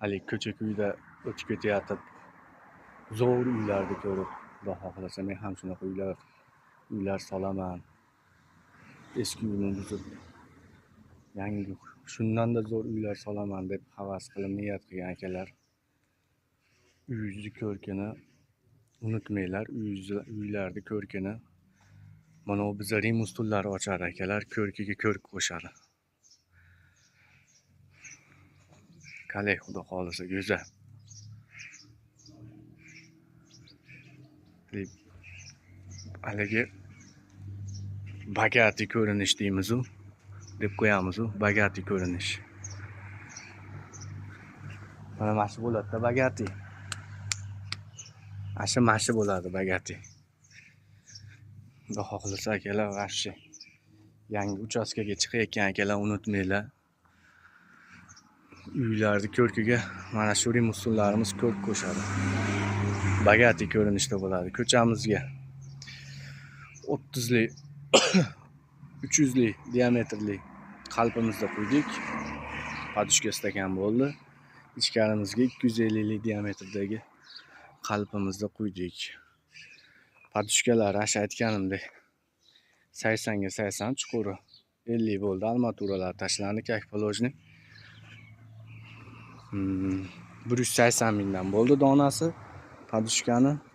hali ko'cha-ko'yda o'tib ketayotib zo'r uylarni ko'rib, Xudo xohlasa men ham shunaqa uylar solaman. Eski uyimni buzib, yangi shundan-da zo'r uylar solaman deb havas qilib niyat qilgan akalar. Uyingizni ko'rkini unutmanglar, uylarni ko'rkini. Mana bu bizlar rim ustullari ochar akalar, ko'rkiga ko'rk qo'shadi. Qalay Xudo xohlasa go'zal. Haligi bagati ko'rinish deymiz-u, deb qo'yamiz-u, bagati ko'rinish. Mana mashi bo'ladi-da bagati. Mashi bo'ladi bagati. Xudo xohlasa akalar, vashshi yangi uchastkaga chiqayotgan akalar unutmanglar. Uylarni ko'rkiga mana shu rim ustunlarimiz ko'rk qo'shadi. Bagati ko'rinishda bo'ladi. Ko'chamizga 30lik 300lik diametrli qalbimizni qo'ydik. Padushka stakan bo'ldi. Ichkarimizga 250lik diametrdagi qalbimizni qo'ydik. Padushkalar asha aytganimdek 80 ga 80 chuquri 50 bo'ldi. Armaturalar tashlandi, kakpolojni 180 mingdan bo'ldi donasi.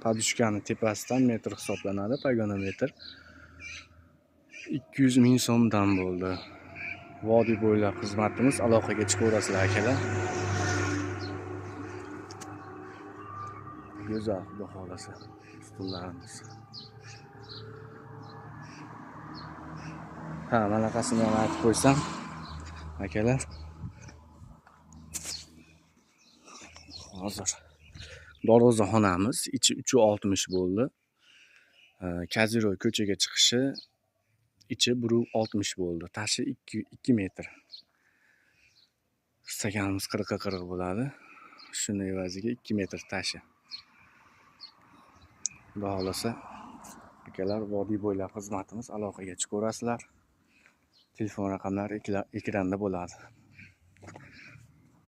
Padushkani tepasidan metr hisoblanadi, pagonometr 200 ming so'mdan bo'ldi. Vodiy bo'ylab xizmatimiz, aloqaga chiqaverasizlar akalar. Go'zal, Xudo xohlasa ustunlarimiz. Manaqasini ham aytib qo'ysam akalar. Hozir darvozaxonamiz ichi 360 bo'ldi. Kaziroy ko'chaga chiqishi ichi 160 bo'ldi. Tashi 2 metr. Stakanimiz 40 ga 40 bo'ladi. Shuni evaziga 2 metr tashi. Xudo xohlasa akalar, vodiy bo'ylab xizmatimiz, aloqaga chiqaverasizlar. Telefon raqamlari ekranda bo'ladi.